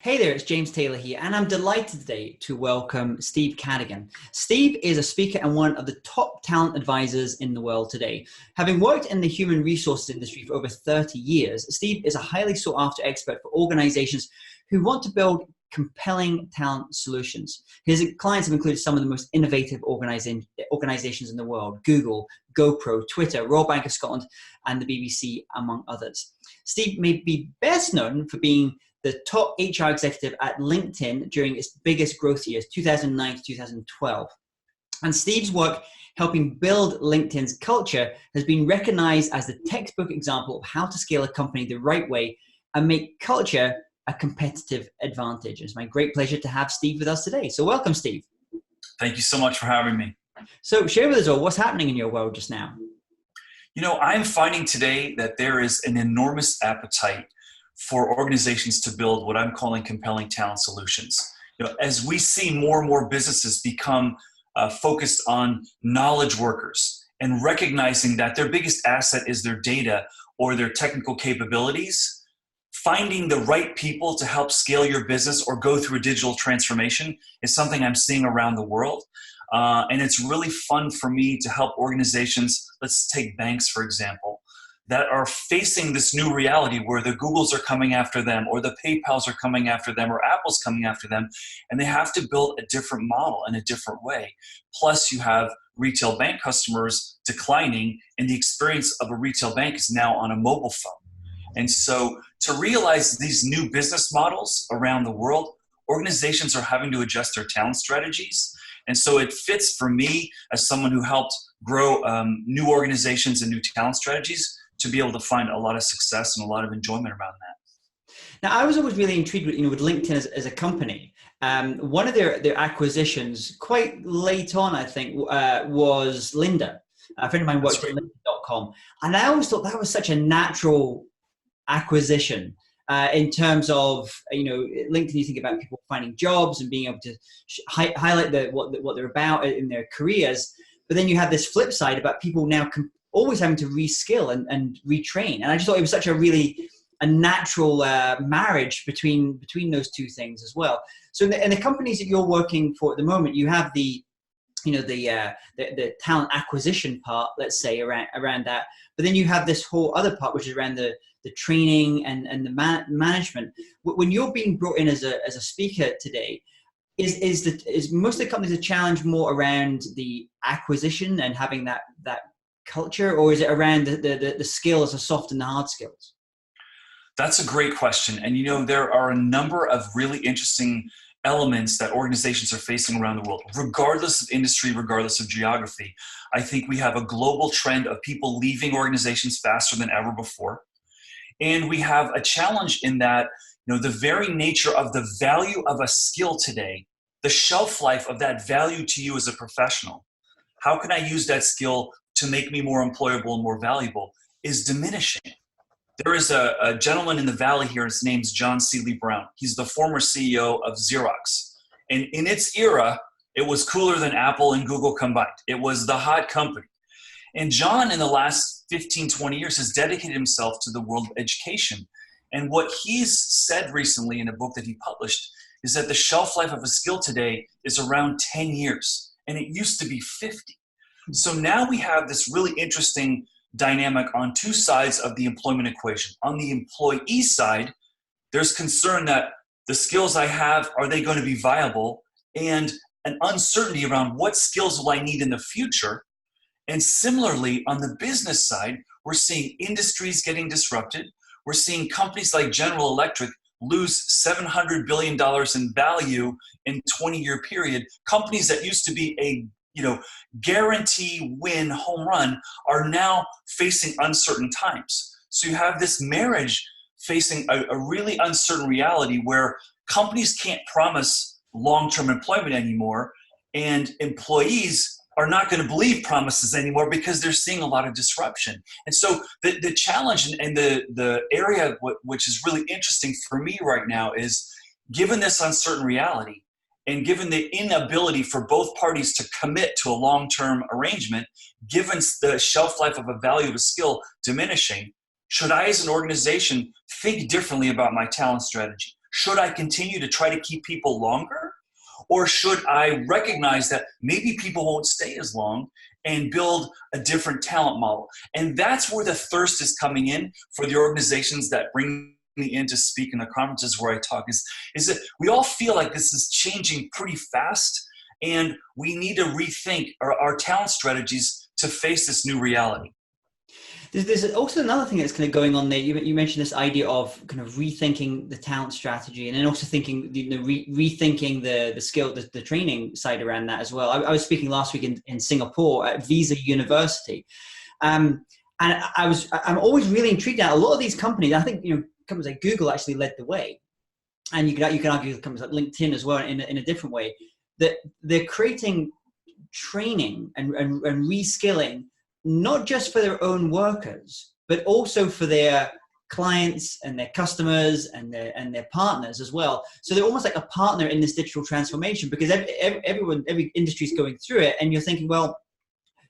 Hey there, it's James Taylor here, and I'm delighted today to welcome Steve Cadigan. Steve is a speaker and one of the top talent advisors in the world today. Having worked in the human resources industry for over 30 years, Steve is a highly sought after expert for organizations who want to build compelling talent solutions. His clients have included some of the most innovative organizations in the world: Google, GoPro, Twitter, Royal Bank of Scotland, and the BBC, among others. Steve may be best known for being the top HR executive at LinkedIn during its biggest growth years, 2009 to 2012. And Steve's work helping build LinkedIn's culture has been recognized as the textbook example of how to scale a company the right way and make culture a competitive advantage. It's my great pleasure to have Steve with us today. So welcome, Steve. Thank you so much for having me. So share with us all what's happening in your world just now. You know, I'm finding today that there is an enormous appetite for organizations to build what I'm calling compelling talent solutions. You know, as we see more and more businesses become focused on knowledge workers and recognizing that their biggest asset is their data or their technical capabilities, finding the right people to help scale your business or go through a digital transformation is something I'm seeing around the world. And it's really fun for me to help organizations, let's take banks for example, that are facing this new reality where the Googles are coming after them or the PayPals are coming after them or Apple's coming after them, and they have to build a different model in a different way. Plus you have retail bank customers declining, and the experience of a retail bank is now on a mobile phone. And so to realize these new business models around the world, organizations are having to adjust their talent strategies. And so it fits for me as someone who helped grow new organizations and new talent strategies to be able to find a lot of success and a lot of enjoyment around that. Now, I was always really intrigued with LinkedIn as a company. One of their acquisitions, quite late on, I think, was Lynda. A friend of mine worked at lynda.com. And I always thought that was such a natural acquisition in terms of, LinkedIn, you think about people finding jobs and being able to highlight what they're about in their careers. But then you have this flip side about people now always having to reskill and retrain. And I just thought it was such a natural marriage between those two things as well. So in the companies that you're working for at the moment, you have the talent acquisition part, let's say, around that. But then you have this whole other part, which is around the training and the management. When you're being brought in as a speaker today, is most of the companies a challenge more around the acquisition and having that culture, or is it around the skills, the soft and the hard skills? That's a great question. And there are a number of really interesting elements that organizations are facing around the world, regardless of industry, regardless of geography. I think we have a global trend of people leaving organizations faster than ever before. And we have a challenge in that, the very nature of the value of a skill today, the shelf life of that value to you as a professional, how can I use that skill to make me more employable and more valuable, is diminishing. There is a gentleman in the Valley here, his name's John Seely Brown. He's the former CEO of Xerox. And in its era, it was cooler than Apple and Google combined. It was the hot company. And John, in the last 15, 20 years, has dedicated himself to the world of education. And what he's said recently in a book that he published is that the shelf life of a skill today is around 10 years, and it used to be 50. So now we have this really interesting dynamic on two sides of the employment equation. On the employee side, there's concern that the skills I have, are they going to be viable? And an uncertainty around what skills will I need in the future. And similarly, on the business side, we're seeing industries getting disrupted. We're seeing companies like General Electric lose $700 billion in value in a 20-year period. Companies that used to be a guarantee win home run are now facing uncertain times. So you have this marriage facing a really uncertain reality where companies can't promise long-term employment anymore, and employees are not going to believe promises anymore because they're seeing a lot of disruption. And so the challenge and the area which is really interesting for me right now is, given this uncertain reality, and given the inability for both parties to commit to a long-term arrangement, given the shelf life of a value of a skill diminishing, should I as an organization think differently about my talent strategy? Should I continue to try to keep people longer? Or should I recognize that maybe people won't stay as long and build a different talent model? And that's where the thirst is coming in for the organizations that bring me in to speak in the conferences where I talk, is that we all feel like this is changing pretty fast, and we need to rethink our talent strategies to face this new reality. There's also another thing that's kind of going on there. You mentioned this idea of kind of rethinking the talent strategy, and then also thinking, rethinking the skill, the training side around that as well. I was speaking last week in Singapore at Visa University, and I'm always really intrigued at a lot of these companies. I think companies like Google actually led the way, and you can argue companies like LinkedIn as well in a different way, that they're creating training and reskilling, not just for their own workers, but also for their clients and their customers and their partners as well. So they're almost like a partner in this digital transformation, because every industry is going through it, and you're thinking, well,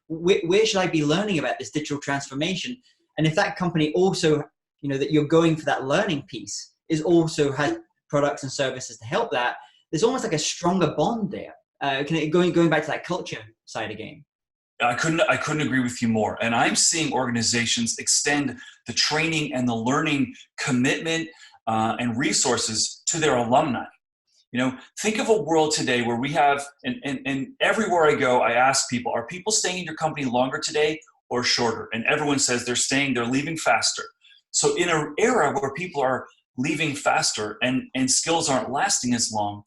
where should I be learning about this digital transformation? And if that company also, that you're going for that learning piece, is also has products and services to help that, there's almost like a stronger bond there. Going back to that culture side again. I couldn't agree with you more. And I'm seeing organizations extend the training and the learning commitment and resources to their alumni. Think of a world today where we have, and everywhere I go, I ask people, are people staying in your company longer today or shorter? And everyone says they're leaving faster. So in an era where people are leaving faster and skills aren't lasting as long,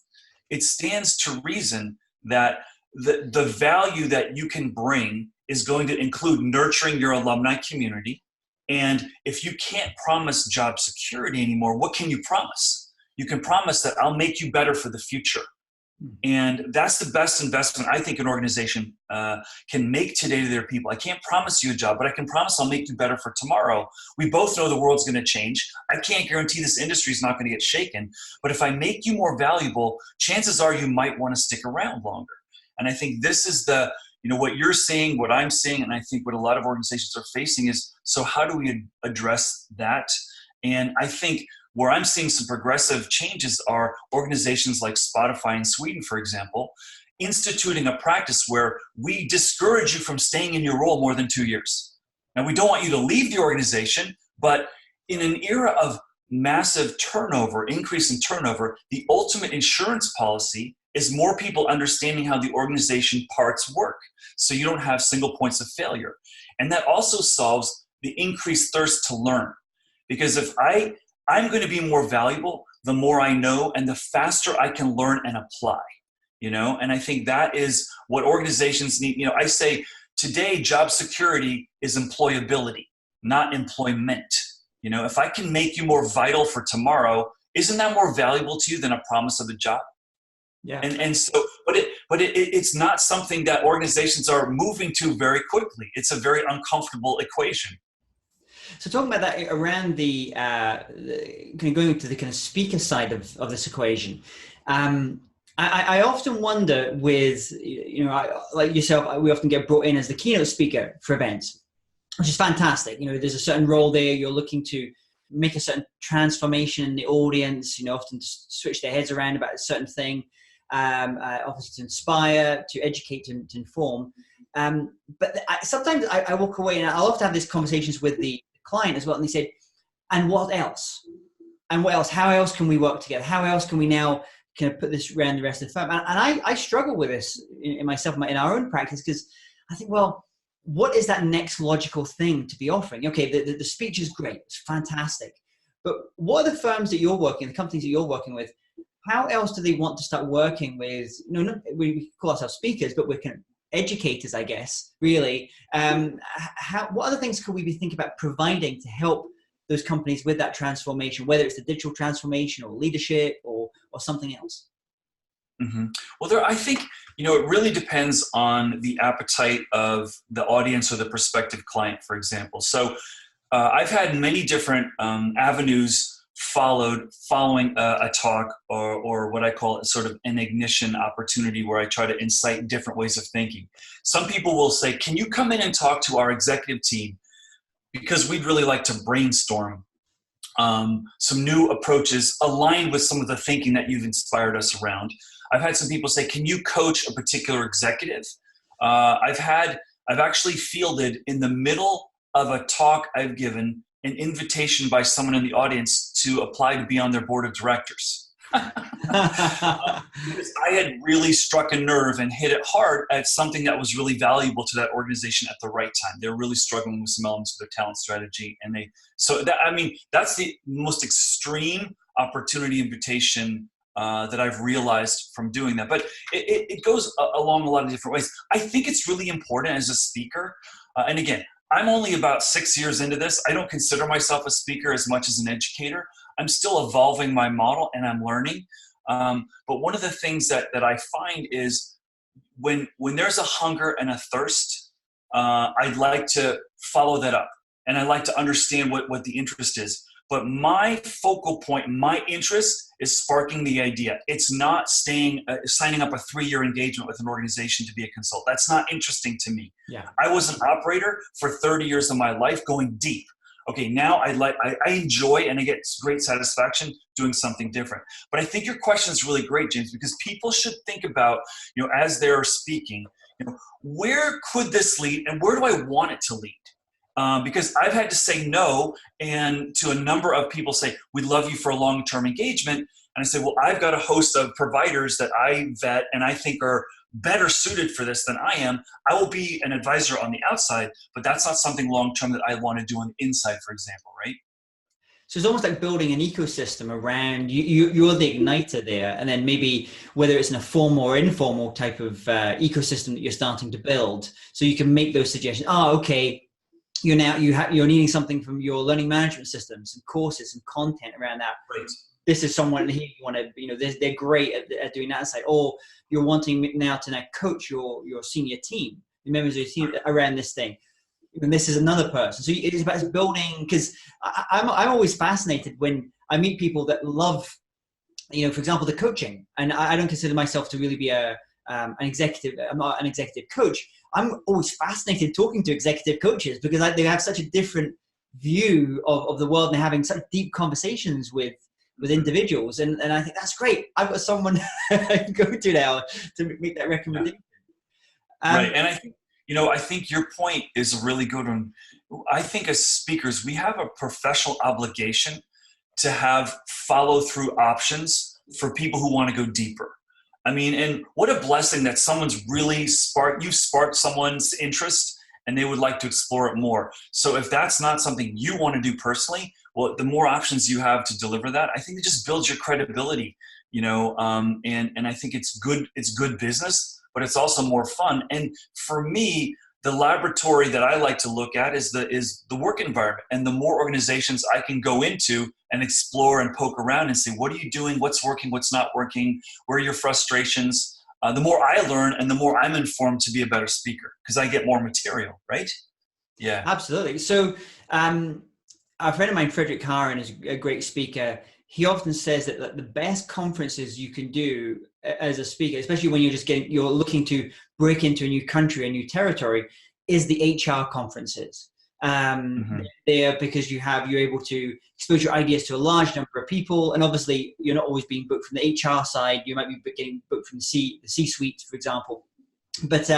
it stands to reason that the value that you can bring is going to include nurturing your alumni community. And if you can't promise job security anymore, what can you promise? You can promise that I'll make you better for the future. And that's the best investment I think an organization can make today to their people. I can't promise you a job, but I can promise I'll make you better for tomorrow. We both know the world's going to change. I can't guarantee this industry is not going to get shaken. But if I make you more valuable, chances are you might want to stick around longer. And I think this is what you're seeing, what I'm seeing, and I think what a lot of organizations are facing is, so how do we address that? And I think where I'm seeing some progressive changes are organizations like Spotify in Sweden, for example, instituting a practice where we discourage you from staying in your role more than 2 years. Now, we don't want you to leave the organization, but in an era of massive turnover, increase in turnover, the ultimate insurance policy is more people understanding how the organization parts work, so you don't have single points of failure. And that also solves the increased thirst to learn. Because if I'm going to be more valuable the more I know and the faster I can learn and apply, and I think that is what organizations need. I say today, job security is employability, not employment. If I can make you more vital for tomorrow, isn't that more valuable to you than a promise of a job? Yeah. And so, but it's not something that organizations are moving to very quickly. It's a very uncomfortable equation. So talking about that around the kind of going to the kind of speaker side of this equation, I often wonder with, like yourself, we often get brought in as the keynote speaker for events, which is fantastic. There's a certain role there. You're looking to make a certain transformation in the audience, often to switch their heads around about a certain thing, obviously to inspire, to educate, to inform. But sometimes I walk away, and I'll often have these conversations with the client as well, and they say, and what else? And what else? How else can we work together? How else can we now kind of put this around the rest of the firm? And I struggle with this in myself, in our own practice, because I think, well, what is that next logical thing to be offering? Okay, the speech is great, it's fantastic, but what are the firms that you're working, the companies that you're working with, how else do they want to start working with, we call ourselves speakers, but we're kind of educators, I guess, really. What other things could we be thinking about providing to help those companies with that transformation, whether it's the digital transformation or leadership or something else? Mm-hmm. Well, I think, it really depends on the appetite of the audience or the prospective client, for example. So I've had many different avenues following a talk or what I call sort of an ignition opportunity, where I try to incite different ways of thinking. Some people will say, can you come in and talk to our executive team? Because we'd really like to brainstorm some new approaches aligned with some of the thinking that you've inspired us around. I've had some people say, can you coach a particular executive? I've actually fielded in the middle of a talk I've given an invitation by someone in the audience to apply to be on their board of directors. Because I had really struck a nerve and hit it hard at something that was really valuable to that organization at the right time. They're really struggling with some elements of their talent strategy, and that's the most extreme opportunity invitation that I've realized from doing that. But it goes along a lot of different ways. I think it's really important as a speaker, and again, I'm only about 6 years into this. I don't consider myself a speaker as much as an educator. I'm still evolving my model and I'm learning. But one of the things that I find is when there's a hunger and a thirst, I'd like to follow that up. And I like to understand what the interest is. But my focal point, my interest is sparking the idea. It's not signing up a 3-year engagement with an organization to be a consultant. That's not interesting to me. Yeah. I was an operator for 30 years of my life going deep. Okay, now I enjoy and I get great satisfaction doing something different. But I think your question is really great, James, because people should think about, as they're speaking, where could this lead and where do I want it to lead? Because I've had to say no, and to a number of people say, we'd love you for a long-term engagement. And I say, well, I've got a host of providers that I vet and I think are better suited for this than I am. I will be an advisor on the outside, but that's not something long-term that I want to do on the inside, for example, right? So it's almost like building an ecosystem around you. You're the igniter there, and then maybe whether it's in a formal or informal type of ecosystem that you're starting to build, so you can make those suggestions. Oh, okay. You're needing something from your learning management system, some courses, some content around that. Right. This is someone here you want to, they're great at doing that side. Or you're wanting now to coach your senior team, the members of your team around this thing. And this is another person. So it's about building, because I'm always fascinated when I meet people that love, for example, the coaching. And I don't consider myself to really be an executive. I'm not an executive coach. I'm always fascinated talking to executive coaches because they have such a different view of the world and they're having such deep conversations with individuals. And I think that's great. I've got someone I can go to now to make that recommendation. Right. And I think your point is a really good one. I think as speakers, we have a professional obligation to have follow-through options for people who want to go deeper. I mean, and what a blessing that someone's really sparked someone's interest and they would like to explore it more. So if that's not something you want to do personally, well, the more options you have to deliver that, I think it just builds your credibility, and I think it's good business, but it's also more fun. And for me, the laboratory that I like to look at is the work environment, and the more organizations I can go into and explore and poke around and say, what are you doing? What's working? What's not working? Where are your frustrations? The more I learn and the more I'm informed to be a better speaker because I get more material, right? Yeah. Absolutely. So a friend of mine, Frederick Harron, is a great speaker. He often says that the best conferences you can do as a speaker, especially when you're looking to break into a new country, a new territory, is the HR conferences. There because you're able to expose your ideas to a large number of people, and obviously you're not always being booked from the HR side. You might be getting booked from the C-suite, for example. But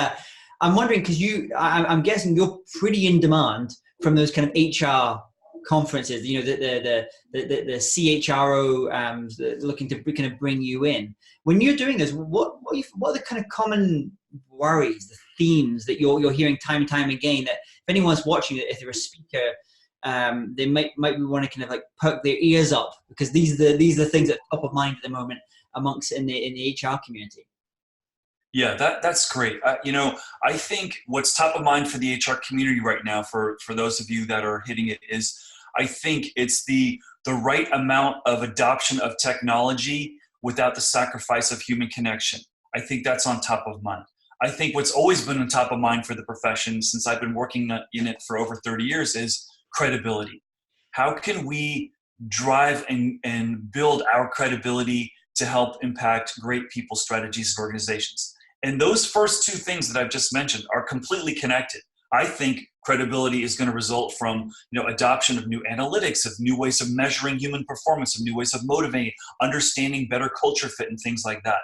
I'm wondering, because I'm guessing you're pretty in demand from those kind of HR conferences. The CHRO looking to kind of bring you in. When you're doing this, what are the kind of common worries, the themes that you're hearing time and time again, that if anyone's watching it, if they're a speaker, they might want to kind of like perk their ears up, because these are the things that are top of mind at the moment amongst in the HR community? Yeah, that's great. I think what's top of mind for the HR community right now, for those of you that are hitting it, is I think it's the right amount of adoption of technology without the sacrifice of human connection. I think that's on top of mind. I think what's always been on top of mind for the profession since I've been working in it for over 30 years is credibility. How can we drive and build our credibility to help impact great people, strategies, and organizations? And those first two things that I've just mentioned are completely connected. I think credibility is going to result from, adoption of new analytics, of new ways of measuring human performance, of new ways of motivating, understanding better culture fit and things like that.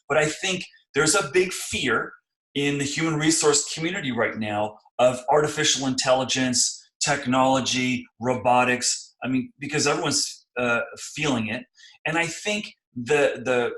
But I think there's a big fear in the human resource community right now of artificial intelligence, technology, robotics. I mean, because everyone's feeling it. And I think the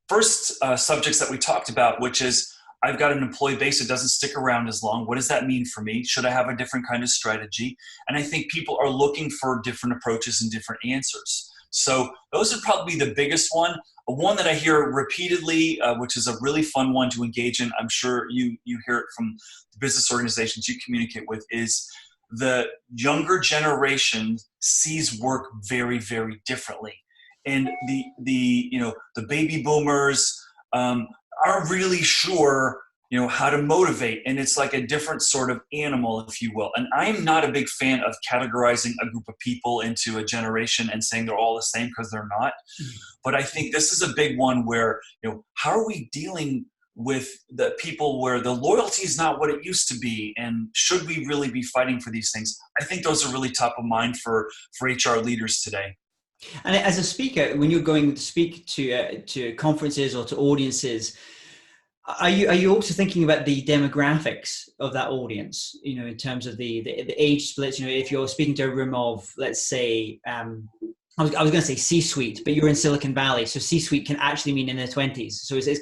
first subjects that we talked about, which is, I've got an employee base that doesn't stick around as long. What does that mean for me? Should I have a different kind of strategy? And I think people are looking for different approaches and different answers. So those are probably the biggest one. One that I hear repeatedly, which is a really fun one to engage in, I'm sure you hear it from the business organizations you communicate with, is the younger generation sees work very, very differently. And the baby boomers aren't really sure, how to motivate. And it's like a different sort of animal, if you will. And I'm not a big fan of categorizing a group of people into a generation and saying they're all the same, because they're not. But I think this is a big one where, how are we dealing with the people where the loyalty is not what it used to be? And should we really be fighting for these things? I think those are really top of mind for HR leaders today. And as a speaker, when you're going to speak to conferences or to audiences, are you also thinking about the demographics of that audience? In terms of the age splits. If you're speaking to a room of, let's say, I was going to say C-suite, but you're in Silicon Valley, so C-suite can actually mean in their 20s. So it's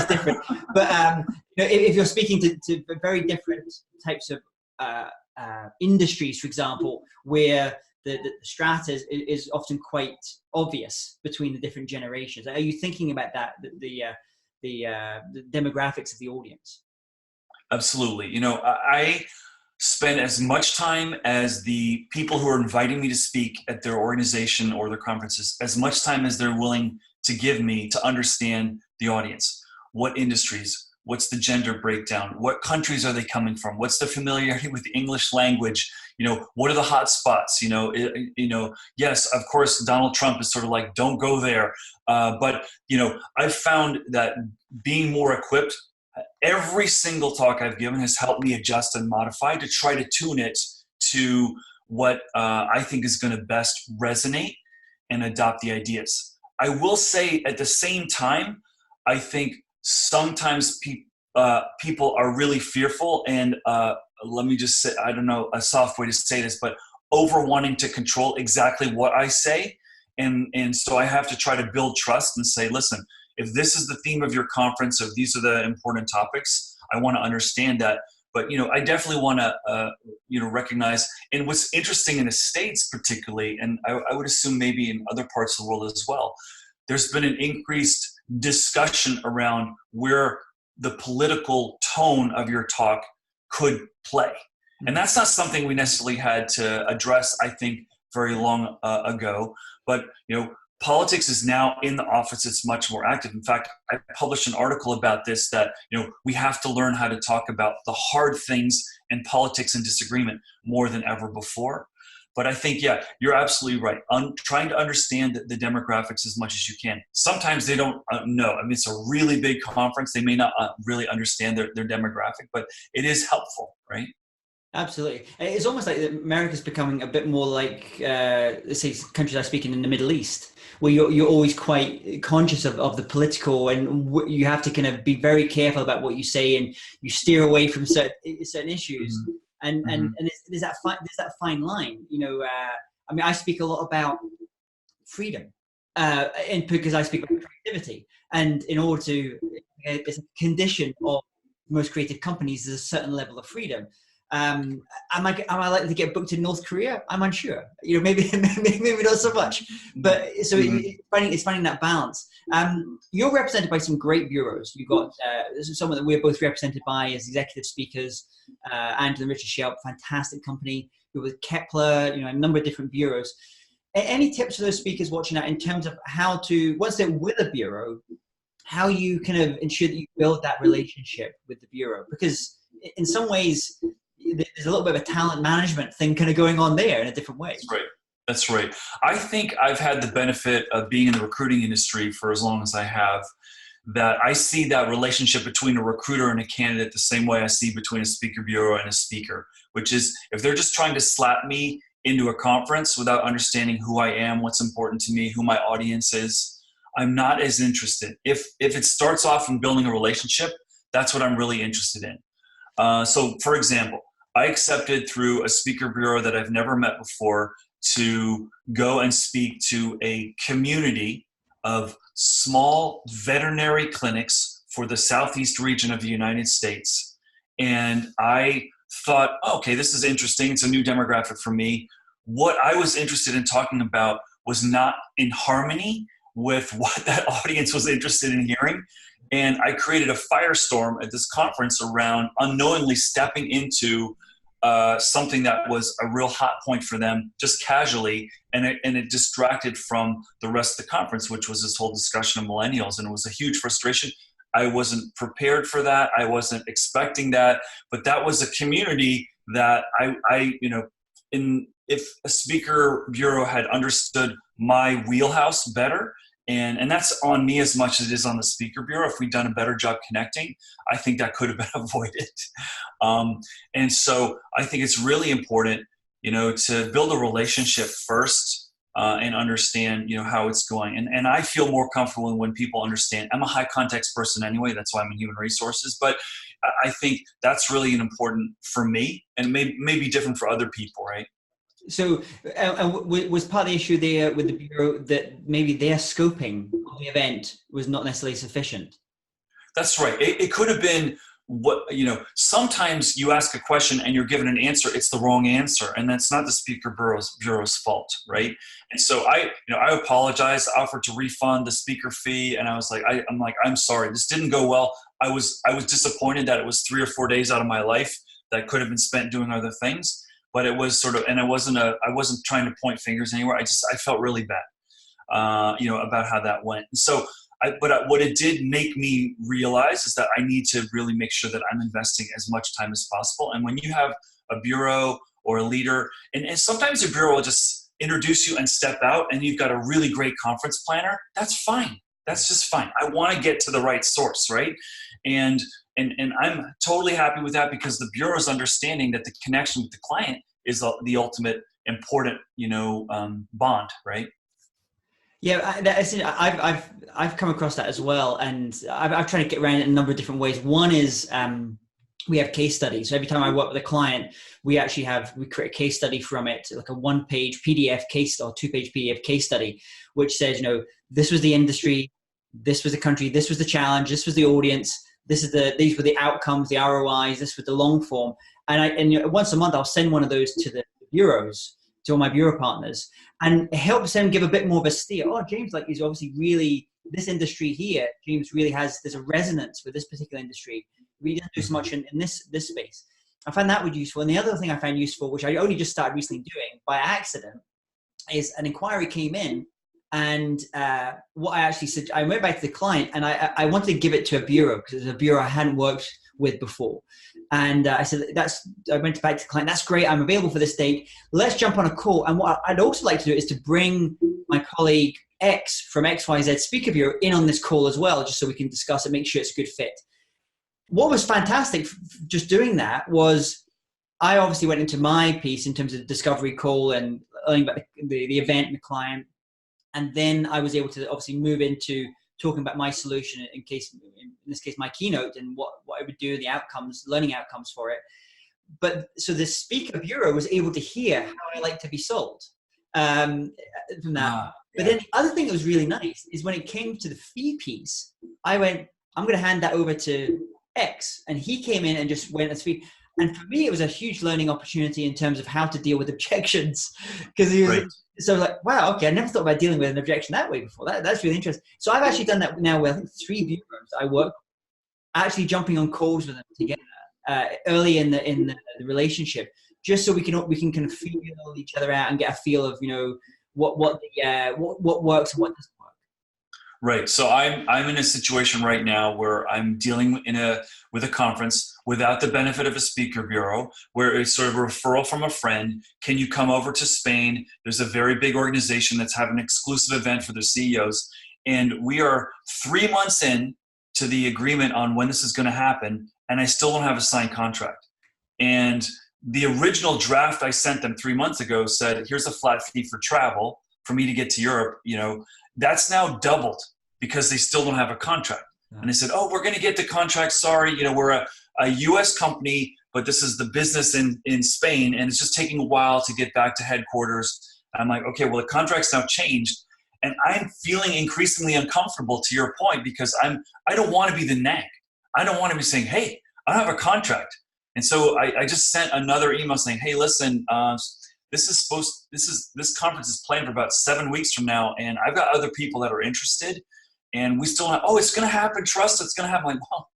different. But if you're speaking to very different types of industries, for example, where the strata is often quite obvious between the different generations. Are you thinking about that, the demographics of the audience? Absolutely. I spend as much time as the people who are inviting me to speak at their organization or their conferences, as much time as they're willing to give me to understand the audience. What industries? What's the gender breakdown? What countries are they coming from? What's the familiarity with the English language? What are the hot spots? Yes, of course, Donald Trump is sort of like, don't go there. But I've found that being more equipped, every single talk I've given has helped me adjust and modify to try to tune it to what I think is going to best resonate and adopt the ideas. I will say at the same time, I think sometimes people are really fearful, and let me just say, I don't know a soft way to say this, but over wanting to control exactly what I say. And so I have to try to build trust and say, listen, if this is the theme of your conference, if these are the important topics, I want to understand that. But, I definitely want to, recognize, and what's interesting in the States particularly, and I would assume maybe in other parts of the world as well, there's been an increased discussion around where the political tone of your talk could play. And that's not something we necessarily had to address, I think, very long ago. But, politics is now in the office. It's much more active. In fact, I published an article about this, that, we have to learn how to talk about the hard things in politics and disagreement more than ever before. But I think, yeah, you're absolutely right. Trying to understand the demographics as much as you can. Sometimes they don't know. I mean, it's a really big conference. They may not really understand their demographic, but it is helpful, right? Absolutely. It's almost like America's becoming a bit more like, let's say, countries I speak in the Middle East, where you're always quite conscious of the political, and you have to kind of be very careful about what you say, and you steer away from certain issues. Mm-hmm. And there's that fine line. I mean, I speak a lot about freedom, and because I speak about creativity, and in order to, it's a condition of most creative companies, there's a certain level of freedom. Am I likely to get booked in North Korea? I'm unsure. Maybe not so much. But so it's finding that balance. You're represented by some great bureaus. You've got someone that we're both represented by as executive speakers, Angela and Richard Shelp, fantastic company. You're with Kepler, a number of different bureaus. Any tips for those speakers watching that in terms of how to, once they're with a bureau, how you kind of ensure that you build that relationship with the bureau? Because in some ways, there's a little bit of a talent management thing kind of going on there in a different way. That's right. I think I've had the benefit of being in the recruiting industry for as long as I have, that I see that relationship between a recruiter and a candidate the same way I see between a speaker bureau and a speaker, which is if they're just trying to slap me into a conference without understanding who I am, what's important to me, who my audience is, I'm not as interested. If it starts off in building a relationship, that's what I'm really interested in. So for example, I accepted through a speaker bureau that I've never met before to go and speak to a community of small veterinary clinics for the Southeast region of the United States. And I thought, okay, this is interesting. It's a new demographic for me. What I was interested in talking about was not in harmony with what that audience was interested in hearing. And I created a firestorm at this conference around unknowingly stepping into something that was a real hot point for them just casually, and it distracted from the rest of the conference, which was this whole discussion of millennials, and it was a huge frustration. I wasn't prepared for that. I wasn't expecting that, but that was a community that if a speaker bureau had understood my wheelhouse better, and that's on me as much as it is on the speaker bureau. If we'd done a better job connecting, I think that could have been avoided. And so I think it's really important, to build a relationship first and understand, how it's going. And I feel more comfortable when people understand. I'm a high context person anyway. That's why I'm in human resources. But I think that's really important for me, and may be different for other people, right? So was part of the issue there with the Bureau that maybe their scoping of the event was not necessarily sufficient? That's right. It could have been sometimes you ask a question and you're given an answer, it's the wrong answer. And that's not the speaker bureau's fault, right? And so I apologized, offered to refund the speaker fee. And I was like, I'm sorry, this didn't go well. I was disappointed that it was 3 or 4 days out of my life that could have been spent doing other things. But it was and I wasn't trying to point fingers anywhere. I felt really bad, about how that went. And so, what it did make me realize is that I need to really make sure that I'm investing as much time as possible. And when you have a bureau or a leader, and sometimes a bureau will just introduce you and step out, and you've got a really great conference planner, that's fine. That's just fine. I want to get to the right source, right? And I'm totally happy with that, because the bureau is understanding that the connection with the client is the ultimate important, bond, right? Yeah, I've come across that as well, and I've tried to get around it in a number of different ways. One is we have case studies. So every time I work with a client, we create a case study from it, like a 1-page PDF case or 2-page PDF case study, which says, this was the industry, this was the country, this was the challenge, this was the audience, these were the outcomes, the ROIs, this was the long form. And once a month, I'll send one of those to the bureaus, to all my bureau partners, and it helps them give a bit more of a steer. Oh, James, is obviously really, this industry here, James really there's a resonance with this particular industry. Really doesn't do so much in this space. I find that was useful. And the other thing I found useful, which I only just started recently doing by accident, is an inquiry came in, and what I actually said, I went back to the client, and I wanted to give it to a bureau, because it was a bureau I hadn't worked with before. And I said, I went back to the client, that's great, I'm available for this date. Let's jump on a call. And what I'd also like to do is to bring my colleague X from XYZ Speaker Bureau in on this call as well, just so we can discuss it, make sure it's a good fit. What was fantastic just doing that was I obviously went into my piece in terms of the discovery call and learning about the event and the client. And then I was able to obviously move into talking about my solution in this case, my keynote, and what I would do, the outcomes, learning outcomes for it. But so the speaker bureau was able to hear how I like to be sold from that. But then the other thing that was really nice is when it came to the fee piece, I went, I'm going to hand that over to X. And he came in and just went as fee. And for me, it was a huge learning opportunity in terms of how to deal with objections. Because he was, so I was like, wow, okay, I never thought about dealing with an objection that way before. That's really interesting. So I've actually done that now with, I think, 3 bureaus I work with, actually jumping on calls with them together early in the relationship, just so we can kind of feel each other out and get a feel of, what works and what doesn't work. Right. So I'm in a situation right now where I'm dealing with a conference without the benefit of a speaker bureau, where it's sort of a referral from a friend. Can you come over to Spain? There's a very big organization that's having an exclusive event for their CEOs. And we are 3 months in to the agreement on when this is going to happen, and I still don't have a signed contract. And the original draft I sent them 3 months ago said, here's a flat fee for travel for me to get to Europe. That's now doubled because they still don't have a contract. Yeah. And they said, oh, we're going to get the contract. Sorry, we're a US company, but this is the business in Spain, and it's just taking a while to get back to headquarters. And I'm like, okay, well, the contract's now changed. And I'm feeling increasingly uncomfortable, to your point, because I don't want to be the nag. I don't want to be saying, hey, I don't have a contract. And so I just sent another email saying, hey, listen, this conference is planned for about 7 weeks from now, and I've got other people that are interested, and we still have, it's going to happen. Trust it's going to happen. I'm like, well,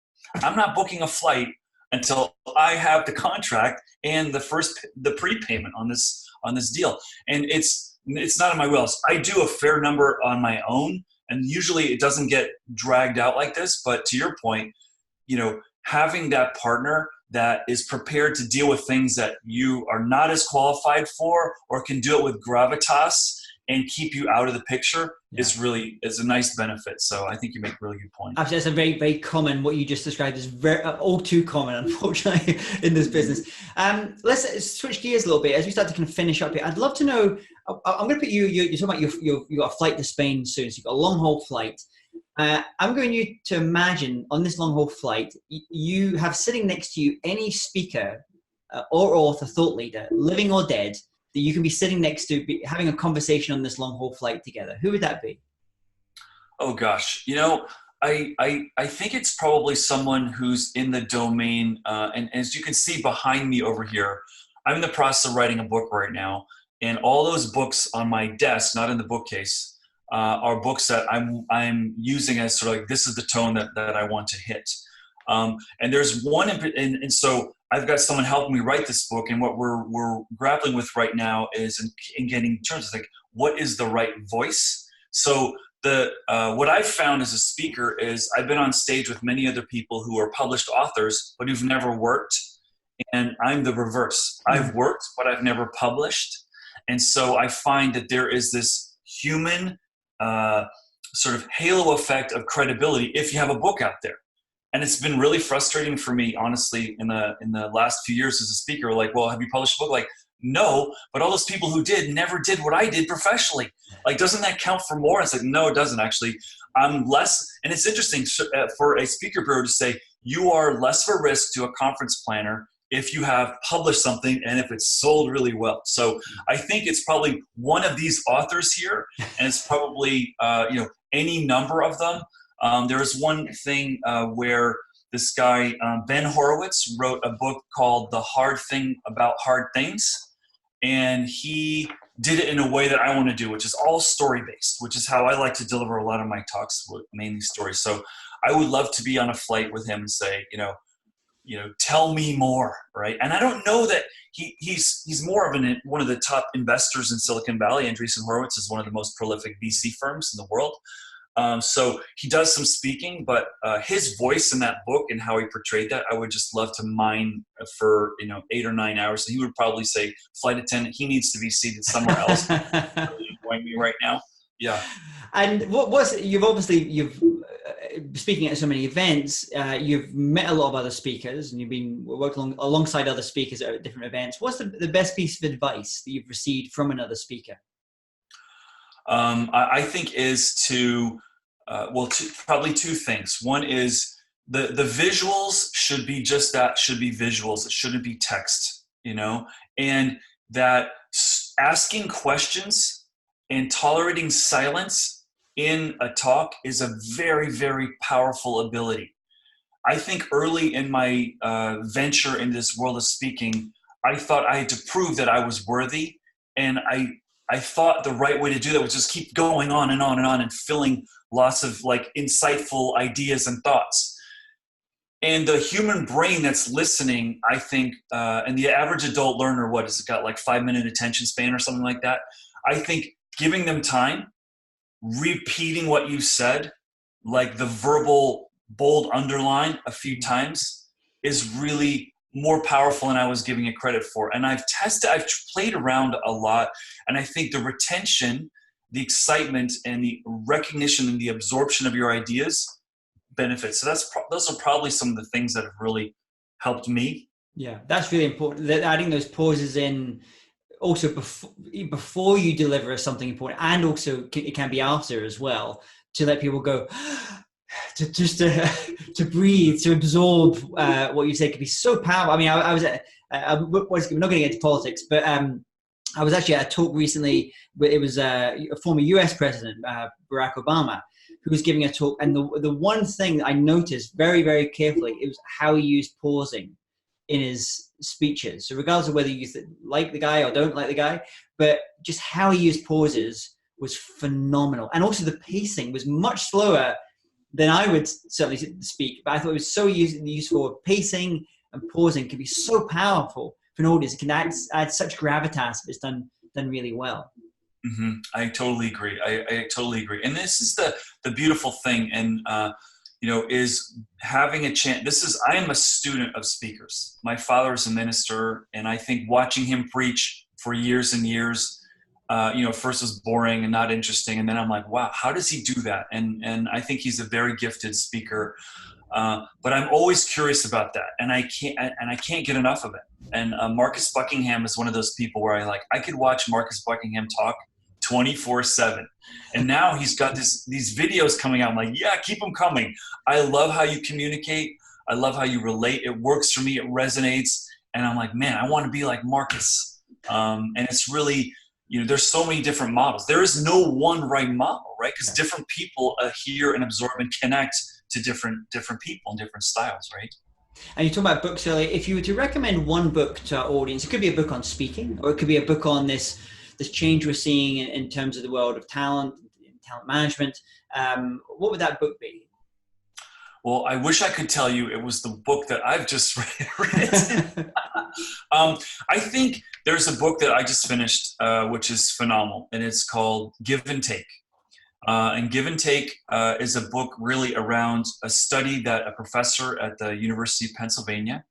I'm not booking a flight until I have the contract and the prepayment on this deal. And it's not in my wheelhouse. I do a fair number on my own, and usually it doesn't get dragged out like this. But to your point, having that partner that is prepared to deal with things that you are not as qualified for, or can do it with gravitas and keep you out of the picture, is a nice benefit. So I think you make a really good point. Actually, that's a very, very common, what you just described is very all too common, unfortunately, in this business. Let's switch gears a little bit as we start to kind of finish up here. I'd love to know, I'm going to put you're talking about you've got a flight to Spain soon, so you've got a long haul flight. I'm going you to imagine on this long haul flight, you have sitting next to you any speaker or author, thought leader, living or dead, that you can be sitting next to, having a conversation on this long haul flight together. Who would that be? Oh gosh, I think it's probably someone who's in the domain, and as you can see behind me over here, I'm in the process of writing a book right now, and all those books on my desk, not in the bookcase, are books that I'm using as sort of like, this is the tone that I want to hit. And there's one, and so I've got someone helping me write this book, and what we're grappling with right now is in getting terms of like, what is the right voice? So what I've found as a speaker is I've been on stage with many other people who are published authors, but who've never worked. And I'm the reverse. I've worked, but I've never published. And so I find that there is this human sort of halo effect of credibility if you have a book out there. And it's been really frustrating for me, honestly, in the last few years as a speaker. Like, well, have you published a book? Like, no, but all those people who did never did what I did professionally. Like, doesn't that count for more? It's like, no, it doesn't actually. I'm less, and it's interesting for a speaker bureau to say, you are less of a risk to a conference planner if you have published something and if it's sold really well. So I think it's probably one of these authors here, and it's probably any number of them. There was one thing where this guy, Ben Horowitz, wrote a book called The Hard Thing About Hard Things. And he did it in a way that I want to do, which is all story-based, which is how I like to deliver a lot of my talks, mainly stories. So I would love to be on a flight with him and say, tell me more, right? And I don't know that he's more of one of the top investors in Silicon Valley. Andreessen Horowitz is one of the most prolific VC firms in the world. So he does some speaking, but his voice in that book and how he portrayed that, I would just love to mine for 8 or 9 hours. And he would probably say, flight attendant, he needs to be seated somewhere else. Really annoying me right now. Yeah. And you've speaking at so many events, you've met a lot of other speakers, and you've been working alongside other speakers at different events. What's the best piece of advice that you've received from another speaker? I think is probably two things. One is the visuals should be just that, should be visuals. It shouldn't be text, and that asking questions and tolerating silence in a talk is a very, very powerful ability. I think early in my venture in this world of speaking, I thought I had to prove that I was worthy, and I thought the right way to do that was just keep going on and on and on and filling lots of like insightful ideas and thoughts. And the human brain that's listening, I think, and the average adult learner, what has it got, like 5-minute attention span or something like that? I think giving them time, repeating what you said, like the verbal bold underline a few times, is really more powerful than I was giving it credit for. And I've played around a lot, and I think the retention, the excitement, and the recognition and the absorption of your ideas benefits. So those are probably some of the things that have really helped me. Yeah, that's really important. That adding those pauses in also before you deliver something important, and also it can be after as well, to let people go to just to breathe, to absorb what you say, can be so powerful. I mean, I was we're not going to get into politics, but I was actually at a talk recently where it was a former US president, Barack Obama, who was giving a talk. And the one thing that I noticed very, very carefully, it was how he used pausing in his speeches. So regardless of whether you like the guy or don't like the guy, but just how he used pauses was phenomenal. And also the pacing was much slower than I would certainly speak. But I thought it was so useful. Pacing and pausing can be so powerful for an audience. It can add such gravitas if it's done really well. Mm-hmm. I totally agree. I totally agree. And this is the beautiful thing. And, is having a chance. I am a student of speakers. My father is a minister, and I think watching him preach for years and years, first was boring and not interesting. And then I'm like, wow, how does he do that? And I think he's a very gifted speaker. But I'm always curious about that, and I can't get enough of it. And Marcus Buckingham is one of those people where I could watch Marcus Buckingham talk 24/7. And now he's got these videos coming out. I'm like, yeah, keep them coming. I love how you communicate. I love how you relate. It works for me. It resonates. And I'm like, man, I want to be like Marcus. And it's really, there's so many different models. There is no one right model, right? Because different people hear and absorb and connect to different people and different styles, right? And you talked about books earlier. If you were to recommend one book to our audience, it could be a book on speaking, or it could be a book on this change we're seeing in terms of the world of talent management. What would that book be? Well, I wish I could tell you it was the book that I've just written. I think there's a book that I just finished, which is phenomenal, and it's called Give and Take. And Give and Take is a book really around a study that a professor at the University of Pennsylvania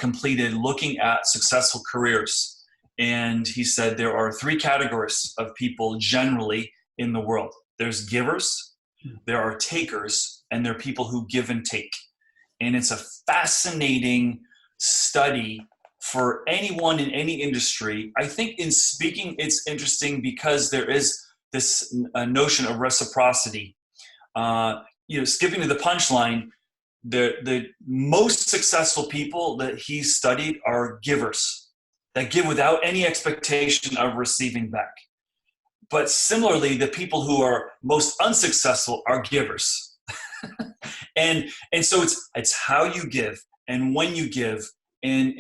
completed looking at successful careers. And he said there are three categories of people generally in the world. There's givers, there are takers, and there are people who give and take. And it's a fascinating study for anyone in any industry. I think in speaking, it's interesting because there is this notion of reciprocity. Skipping to the punchline, the most successful people that he studied are givers that give without any expectation of receiving back. But similarly, the people who are most unsuccessful are givers. and so it's how you give and when you give, and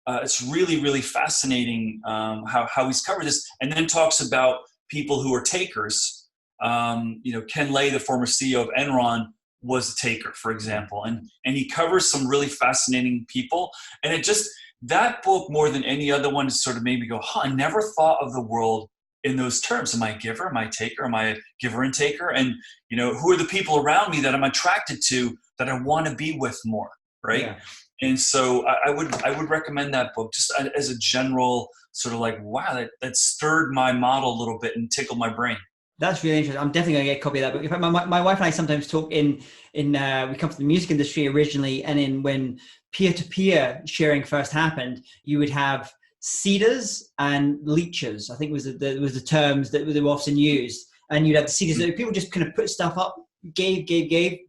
it's really, really fascinating how he's covered this, and then talks about people who are takers. Ken Lay, the former CEO of Enron, was a taker, for example, and he covers some really fascinating people. And that book, more than any other one, sort of made me go, I never thought of the world in those terms. Am I a giver? Am I a taker? Am I a giver and taker? And who are the people around me that I'm attracted to that I want to be with more, right? Yeah. And so I would recommend that book just as a general sort of wow, that stirred my model a little bit and tickled my brain. That's really interesting. I'm definitely going to get a copy of that book. In fact, my wife and I sometimes talk we come from the music industry originally, and when peer-to-peer sharing first happened, you would have seeders and leechers. I think was the terms that were often used. And you'd have the seeders. So people just kind of put stuff up, gave,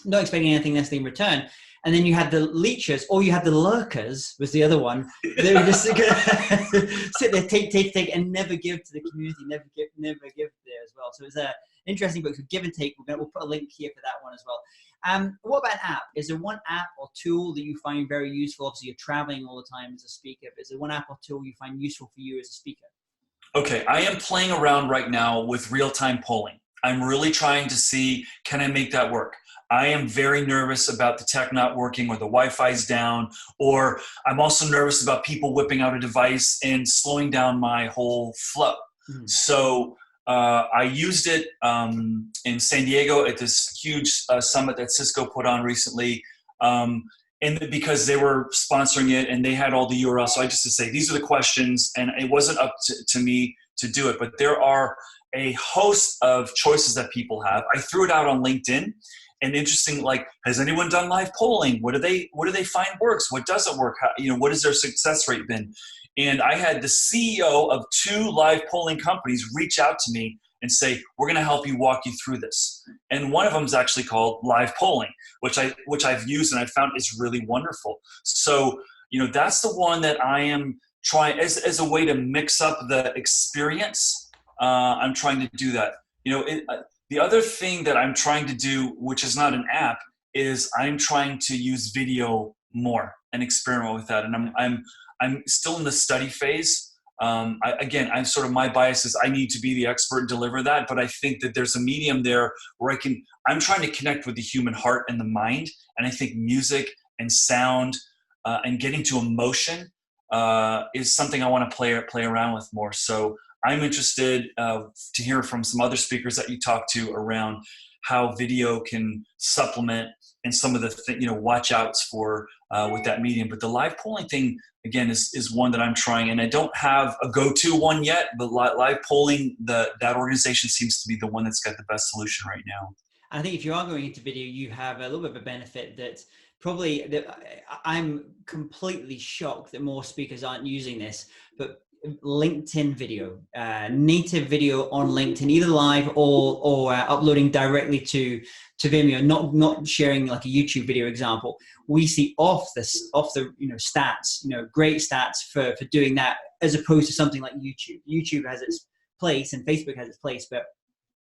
not expecting anything necessarily in return. And then you had the leechers, or you had the lurkers, was the other one. They would just sit there, take, and never give to the community, never give there as well. So it's an interesting book. So Give and Take. We'll put a link here for that one as well. What about an app? Is there one app or tool that you find very useful? Obviously, you're traveling all the time as a speaker. But is there one app or tool you find useful for you as a speaker? Okay, I am playing around right now with real-time polling. I'm really trying to see, can I make that work? I am very nervous about the tech not working, or the Wi-Fi's down, or I'm also nervous about people whipping out a device and slowing down my whole flow. Mm-hmm. So I used it in San Diego at this huge summit that Cisco put on recently, and because they were sponsoring it and they had all the URLs. So I just to say, these are the questions, and it wasn't up to me to do it, but there are a host of choices that people have. I threw it out on LinkedIn, and interesting, like, has anyone done live polling? What do they find works? What doesn't work? How, what has their success rate been? And I had the CEO of 2 live polling companies reach out to me and say, we're going to help you, walk you through this. And one of them is actually called Live Polling, which I've used and I found is really wonderful. So, that's the one that I am trying as a way to mix up the experience. I'm trying to do that. The other thing that I'm trying to do, which is not an app, is I'm trying to use video more and experiment with that. And I'm still in the study phase. I'm sort of, my bias is I need to be the expert and deliver that, but I think that there's a medium there where I'm trying to connect with the human heart and the mind. And I think music and sound and getting to emotion is something I want to play around with more. So I'm interested to hear from some other speakers that you talk to around how video can supplement and some of the watch outs for with that medium. But the live polling thing, again, is one that I'm trying, and I don't have a go-to one yet, but live polling, that organization seems to be the one that's got the best solution right now. I think if you are going into video, you have a little bit of a benefit that I'm completely shocked that more speakers aren't using this, but LinkedIn video, native video on LinkedIn, either live or uploading directly to Vimeo, not sharing like a YouTube video example. We see off the stats, great stats for doing that, as opposed to something like YouTube. YouTube has its place and Facebook has its place, but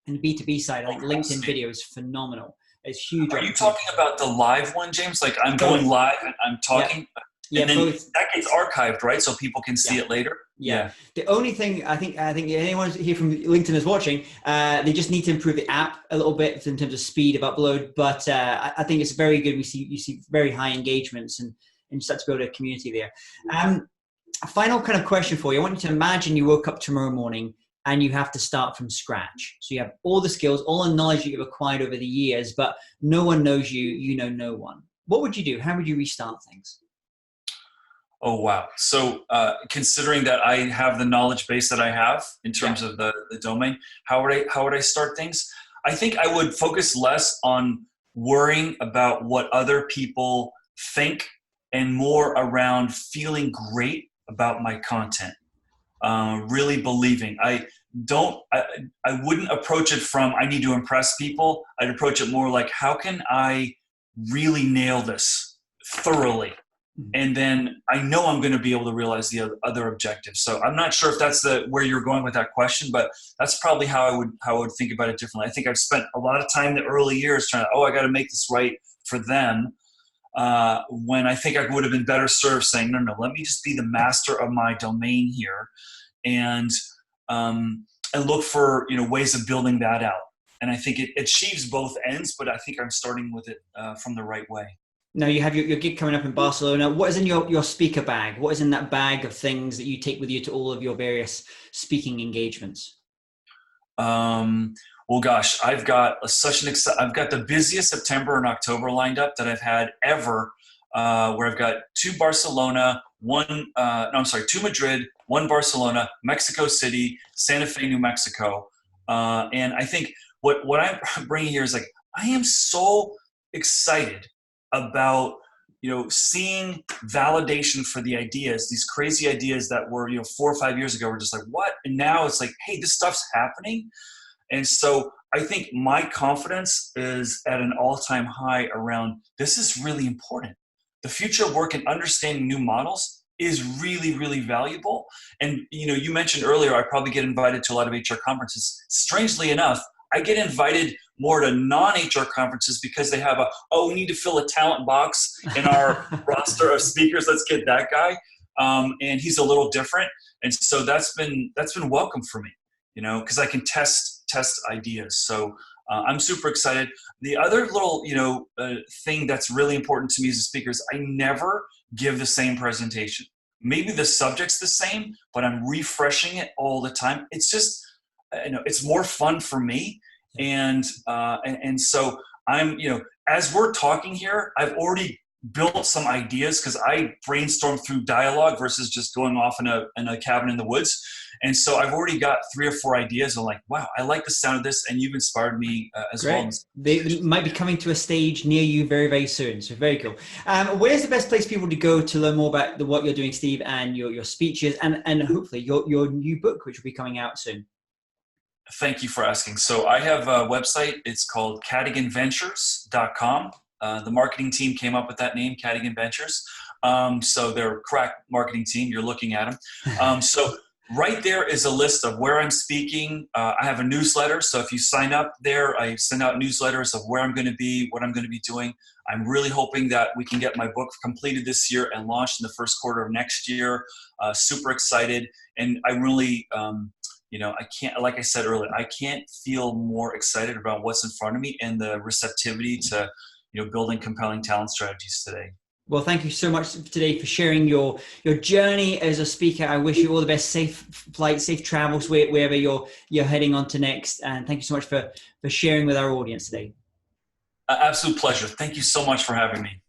in the B2B side, I think LinkedIn video is phenomenal. It's huge. Are you talking about the live one, James? Like I'm going live and I'm talking? Yeah. Yeah, and then that gets archived, right? So people can see it later. Yeah. The only thing I think anyone here from LinkedIn is watching, they just need to improve the app a little bit in terms of speed of upload. But I think it's very good. You see very high engagements and you start to build a community there. A final kind of question for you. I want you to imagine you woke up tomorrow morning and you have to start from scratch. So you have all the skills, all the knowledge that you've acquired over the years, but no one knows you. You know no one. What would you do? How would you restart things? Oh, wow. So considering that I have the knowledge base that I have in terms of the domain, how would I start things? I think I would focus less on worrying about what other people think and more around feeling great about my content, really believing. I wouldn't approach it from I need to impress people. I'd approach it more like, how can I really nail this thoroughly? And then I know I'm going to be able to realize the other objectives. So I'm not sure if that's where you're going with that question, but that's probably how I would think about it differently. I think I've spent a lot of time in the early years trying to, I got to make this right for them. When I think I would have been better served saying, no, let me just be the master of my domain here, and look for ways of building that out. And I think it achieves both ends, but I think I'm starting with it from the right way. Now you have your gig coming up in Barcelona. What is in your speaker bag? What is in that bag of things that you take with you to all of your various speaking engagements? Well, gosh, I've got I've got the busiest September and October lined up that I've had ever, where I've got 2 Barcelona, 2 Madrid, 1 Barcelona, Mexico City, Santa Fe, New Mexico. And I think what I'm bringing here is like, I am so excited about seeing validation for the ideas, these crazy ideas that were 4 or 5 years ago were just like, what? And now it's like, hey, this stuff's happening. And so I think my confidence is at an all-time high around this is really important. The future of work and understanding new models is really, really valuable. And you mentioned earlier, I probably get invited to a lot of HR conferences. Strangely enough, I get invited more to non-HR conferences because they have we need to fill a talent box in our roster of speakers. Let's get that guy. And he's a little different. And so that's been welcome for me, because I can test ideas. So I'm super excited. The other little, thing that's really important to me as a speaker is I never give the same presentation. Maybe the subject's the same, but I'm refreshing it all the time. It's just, it's more fun for me. And so I'm, as we're talking here, I've already built some ideas because I brainstorm through dialogue versus just going off in a cabin in the woods. And so I've already got 3 or 4 ideas. I'm like, wow, I like the sound of this. And you've inspired me as well. Great. They might be coming to a stage near you very, very soon. So very cool. Where's the best place for people to go to learn more about what you're doing, Steve, and your speeches, and hopefully your new book, which will be coming out soon? Thank you for asking. So I have a website. It's called CadiganVentures.com. The marketing team came up with that name, Cadigan Ventures. So they're a crack marketing team. You're looking at them. So right there is a list of where I'm speaking. I have a newsletter. So if you sign up there, I send out newsletters of where I'm going to be, what I'm going to be doing. I'm really hoping that we can get my book completed this year and launched in the first quarter of next year. Super excited. And I really, I can't, like I said earlier, I can't feel more excited about what's in front of me and the receptivity to, building compelling talent strategies today. Well, thank you so much today for sharing your journey as a speaker. I wish you all the best, safe flight, safe travels wherever you're heading on to next. And thank you so much for sharing with our audience today. Absolute pleasure. Thank you so much for having me.